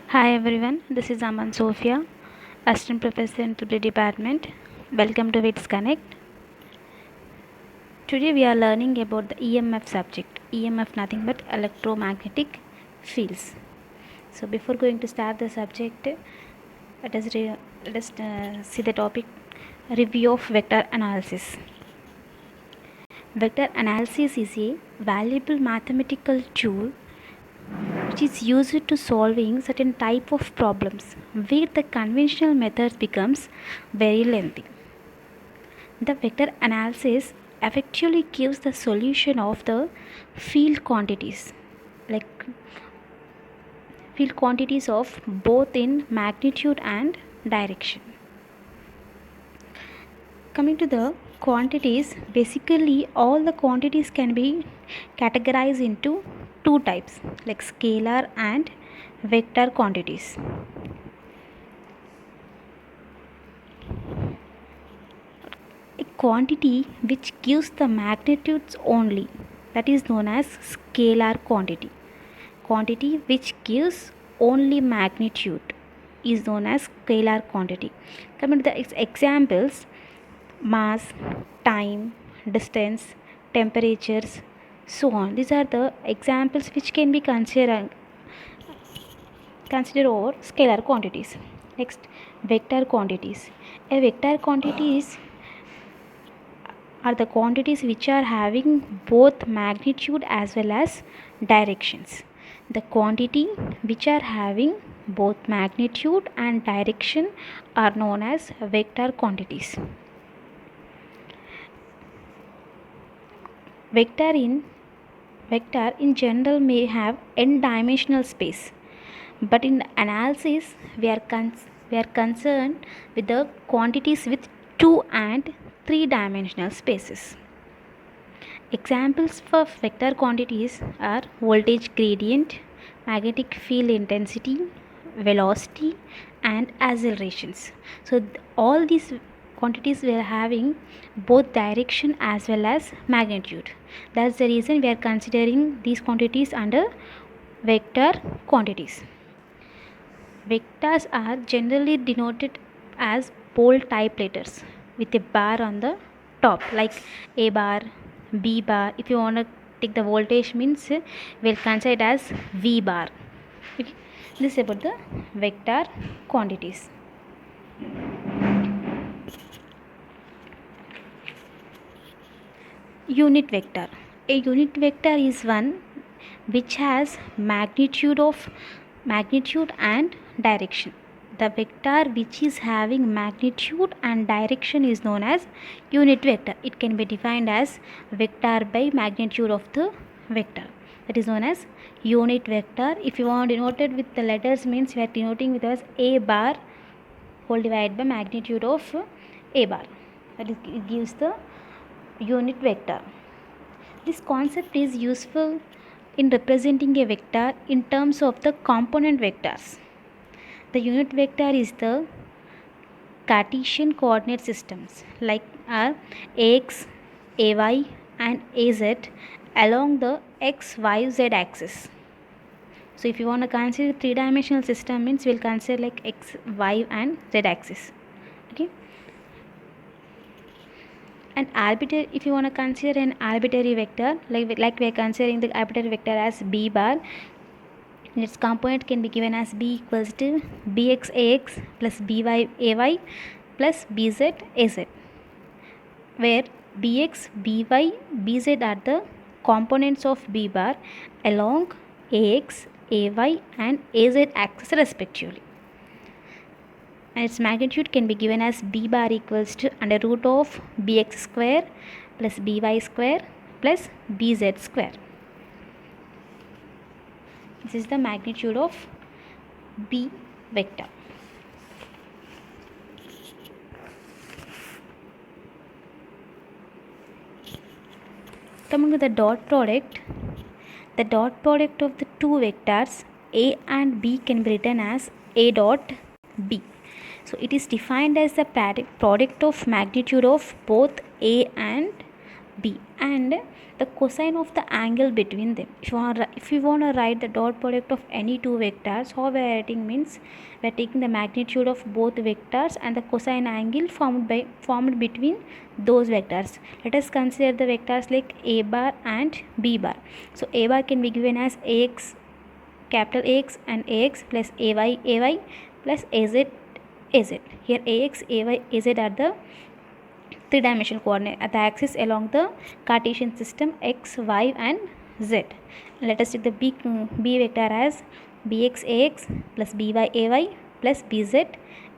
Hi everyone, this is Aman Sophia, Assistant Professor in Triple Department. Welcome to WITS Connect. Today we are learning about the EMF subject. EMF nothing but electromagnetic fields. So before going to start the subject, let us see the topic review of vector analysis. Vector analysis is a valuable mathematical tool which is used to solving certain type of problems where the conventional methods becomes very lengthy. The vector analysis effectively gives the solution of the field quantities like field quantities of both in magnitude and direction. Coming to the quantities, basically all the quantities can be categorized into two types like scalar and vector quantities. A quantity which gives the magnitudes only, that is known as scalar quantity. Quantity which gives only magnitude is known as scalar quantity. Coming to the examples, mass, time, distance, temperatures, so on. These are the examples which can be considered over scalar quantities. Next, vector quantities. A vector quantities are the quantities which are having both magnitude as well as directions. The quantity which are having both magnitude and direction are known as vector quantities. Vector in general may have n-dimensional space, but in analysis we are concerned with the quantities with 2 and 3-dimensional spaces. Examples for vector quantities are voltage gradient, magnetic field intensity, velocity and accelerations. So all these quantities we are having both direction as well as magnitude. That's the reason we are considering these quantities under vector quantities. Vectors are generally denoted as bold type letters with a bar on the top like A bar, B bar. If you want to take the voltage means we'll consider it as V bar. Okay. This is about the vector quantities. Unit vector. A unit vector is one which has magnitude and direction. The vector which is having magnitude and direction is known as unit vector. It can be defined as vector by magnitude of the vector. That is known as unit vector. If you want to denote it with the letters means we are denoting with as A bar whole divided by magnitude of A bar. That is, it gives the unit vector. This concept is useful in representing a vector in terms of the component vectors. The unit vector is the Cartesian coordinate systems like are ax, ay and az along the x, y, z axis. So if you want to consider three-dimensional system means we'll consider like x, y and z axis. Okay. An arbitrary, if you want to consider an arbitrary vector like we are considering the arbitrary vector as b bar, its component can be given as b equals to bx ax plus by ay plus bz az, where bx, by, bz are the components of b bar along ax, ay and az axis respectively. And its magnitude can be given as b bar equals to under root of bx square plus by square plus bz square. This is the magnitude of B vector. Coming to the dot product of the two vectors A and B can be written as A dot B. So it is defined as the product of magnitude of both A and B, and the cosine of the angle between them. If you want to write the dot product of any two vectors, how we are writing means we are taking the magnitude of both vectors and the cosine angle formed between those vectors. Let us consider the vectors like a bar and b bar. So a bar can be given as ax, capital Ax and ax plus ay plus az. Here ax, ay, az are the three-dimensional coordinate at the axis along the Cartesian system x, y and z. Let us take the b vector as bx ax plus by ay plus bz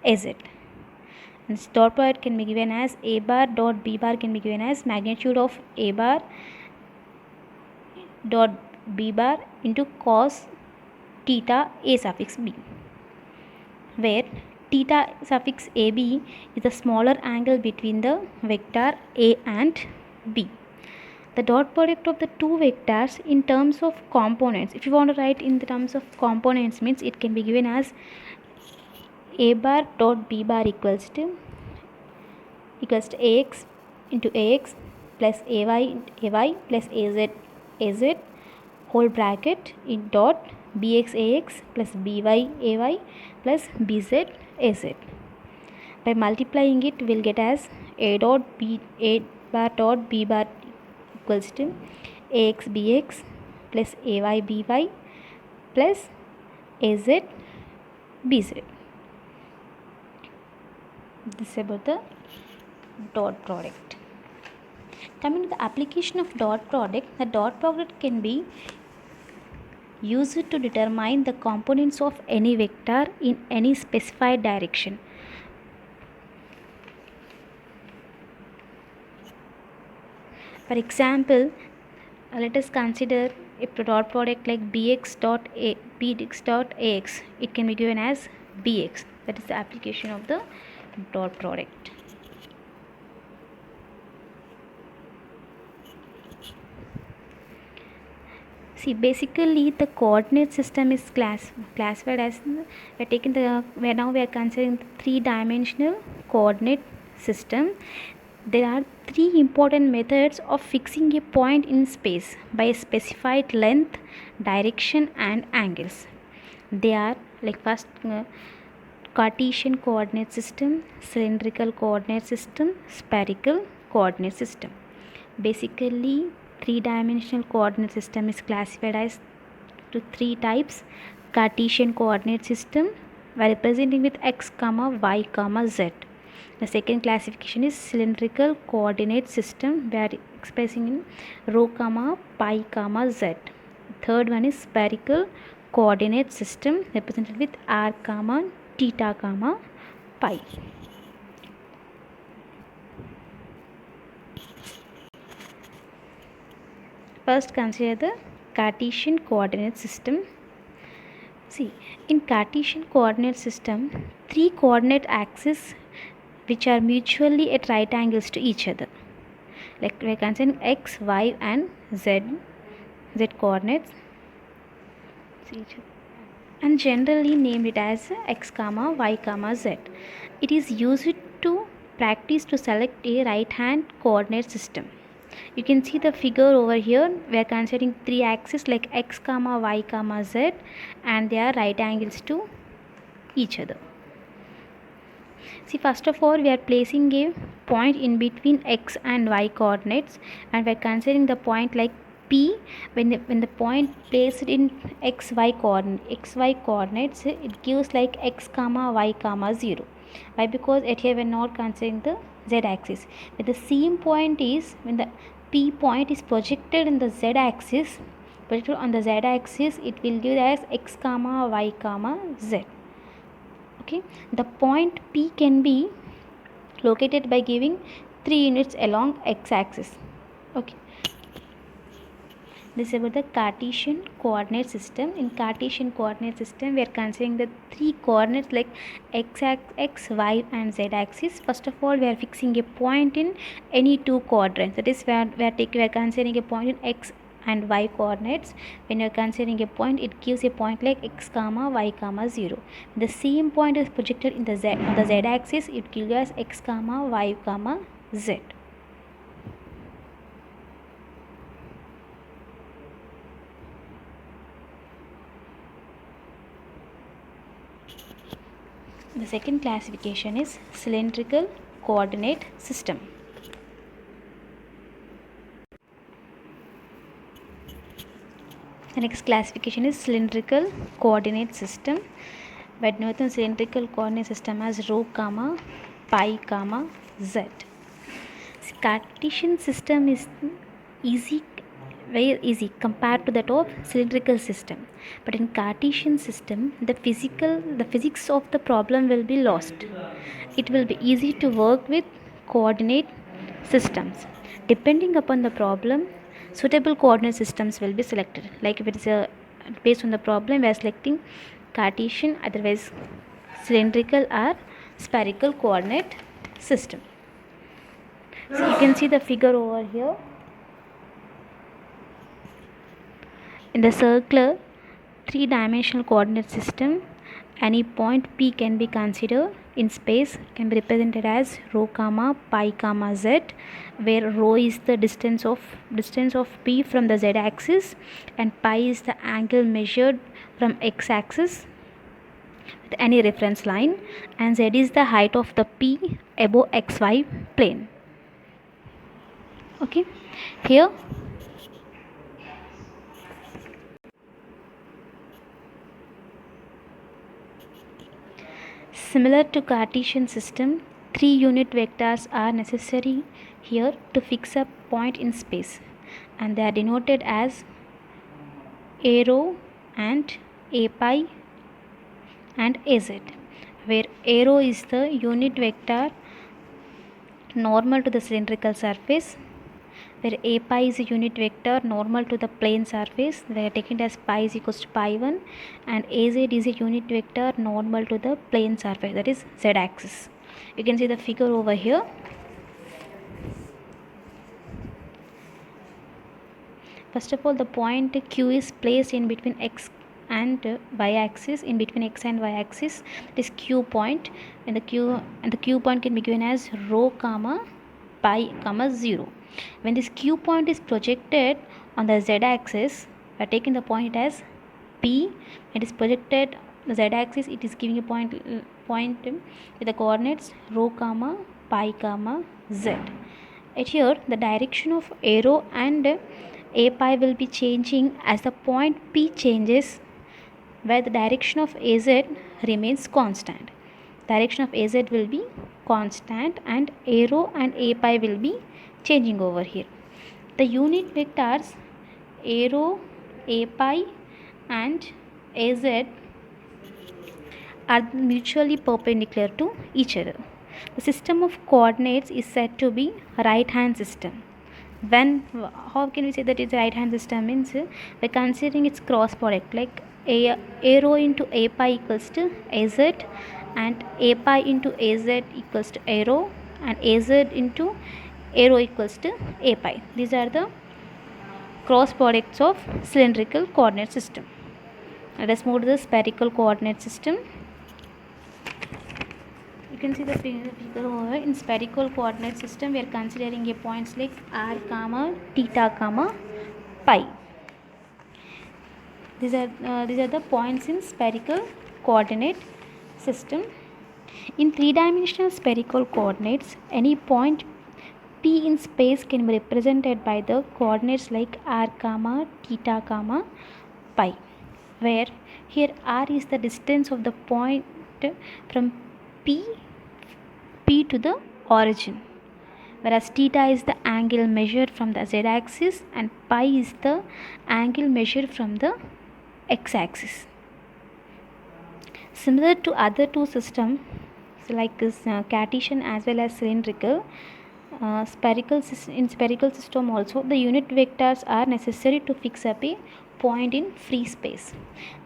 az. And this dot product can be given as a bar dot b bar can be given as magnitude of a bar dot b bar into cos theta a suffix b, where theta suffix ab is the smaller angle between the vector a and b. The dot product of the two vectors in terms of components, if you want to write in the terms of components, means it can be given as a bar dot b bar equals to ax into ax plus ay plus az whole bracket in dot bx ax plus by ay plus bz az. By multiplying it, we'll get as a bar dot b bar equals to ax bx plus ay by plus az bz. This is about the dot product. Coming to the application of dot product, the dot product can be used to determine the components of any vector in any specified direction. For example, let us consider a dot product like bx dot ax. It can be given as bx. That is the application of the dot product. See, basically the coordinate system is classified as now we are considering the three-dimensional coordinate system. There are three important methods of fixing a point in space by a specified length, direction and angles. They are like first Cartesian coordinate system, cylindrical coordinate system, spherical coordinate system. Basically, three-dimensional coordinate system is classified as to three types. Cartesian coordinate system, by representing with x, y, z. The second classification is cylindrical coordinate system, where expressing in rho, pi, z. Third one is spherical coordinate system, represented with r, theta, pi. First, consider the Cartesian coordinate system. See, in Cartesian coordinate system, three coordinate axes which are mutually at right angles to each other. Like we are considering x, y and z coordinates, and generally named it as x, y, z. It is used to practice to select a right hand coordinate system. You can see the figure over here. We are considering three axes like x, y, z, and they are right angles to each other. See, first of all, we are placing a point in between x and y coordinates, and we are considering the point like P. When the point placed in xy coordinates, it gives like x, y, 0. Why? Because at here we are not considering the z-axis. When the same point is, when the P point is projected in the z-axis, it will give as x, y, z. Okay, the point P can be located by giving 3 units along x-axis. Okay, this is about the Cartesian coordinate system. In Cartesian coordinate system, we are considering the three coordinates like x, y and z axis. First of all, we are fixing a point in any two quadrants. That is, we are considering a point in x and y coordinates. When you are considering a point, it gives a point like x, y, 0. The same point is projected in the on the z axis. It gives us x, y, z. The second classification is cylindrical coordinate system. The next classification is cylindrical coordinate system. We know the cylindrical coordinate system as rho, comma, pi, comma, z. Cartesian system is very easy compared to that of cylindrical system. But in Cartesian system, the physics of the problem will be lost. It will be easy to work with coordinate systems. Depending upon the problem, suitable coordinate systems will be selected. Like if it is based on the problem, we are selecting Cartesian, otherwise cylindrical or spherical coordinate system. So you can see the figure over here. In the circular 3-dimensional coordinate system, any point P can be considered in space, can be represented as rho, comma, pi, comma, z, where rho is the distance of P from the z axis and pi is the angle measured from x axis with any reference line, and z is the height of the P above xy plane. Okay, here similar to Cartesian system, 3 unit vectors are necessary here to fix a point in space, and they are denoted as a rho and a pi and az, where a rho is the unit vector normal to the cylindrical surface, where a pi is a unit vector normal to the plane surface. They are taken as pi is equals to pi 1, and az is a unit vector normal to the plane surface, that is z axis. You can see the figure over here. First of all, the point Q is placed in between x and y axis, in between x and y axis. This Q point, and the Q point can be given as rho, comma, pi, comma, 0. When this Q point is projected on the z axis, we are taking the point as P. It is projected on the z axis, it is giving a point with the coordinates rho, comma, pi, comma, z. At here, the direction of arrow and a pi will be changing as the point P changes, where the direction of az remains constant. Direction of az will be constant and arrow and a pi will be changing over here. The unit vectors arrow, a pi and az are mutually perpendicular to each other. The system of coordinates is said to be right hand system. How can we say that it's a right hand system? Means by considering its cross product, like a rho into a pi equals to az, and a pi into az equals to a rho, and az into a rho equals to a pi. These are the cross products of cylindrical coordinate system. Let us move to the spherical coordinate system. You can see the figure over. In spherical coordinate system, we are considering a points like r, comma, theta, comma, pi. These are the points in spherical coordinate system. In 3-dimensional spherical coordinates, any point P in space can be represented by the coordinates like r, comma, theta, comma, pi, where here r is the distance of the point from P to the origin, whereas theta is the angle measured from the z axis and pi is the angle measured from the x axis. Similar to other two systems, like this Cartesian as well as cylindrical, in spherical system also, the unit vectors are necessary to fix up a point in free space.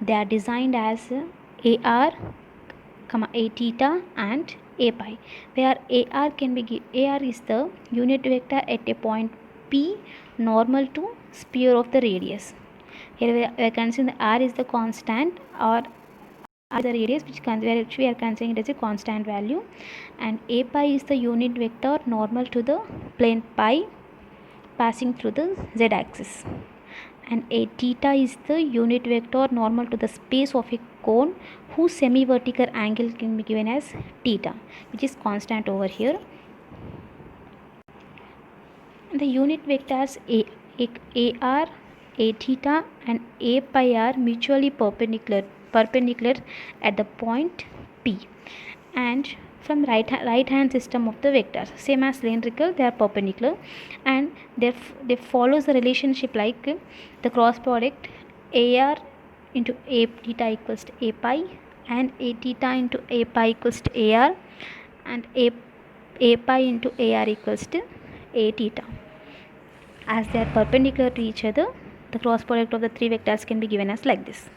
They are designed as ar, a theta and a pi, where ar is the unit vector at a point P normal to sphere of the radius. Here we are considering r is the constant, or r the radius which we are considering it as a constant value, and a pi is the unit vector normal to the plane pi passing through the z axis. and a theta is the unit vector normal to the space of a cone whose semi-vertical angle can be given as theta, which is constant over here. The unit vectors AR, A theta and A pi are mutually perpendicular at the point P, and from right hand system of the vectors, same as cylindrical, they are perpendicular, and they follows the relationship like the cross product AR into A theta equals to A pi, and A theta into A pi equals to AR, and A pi into AR equals to A theta. As they are perpendicular to each other, the cross product of the three vectors can be given as like this.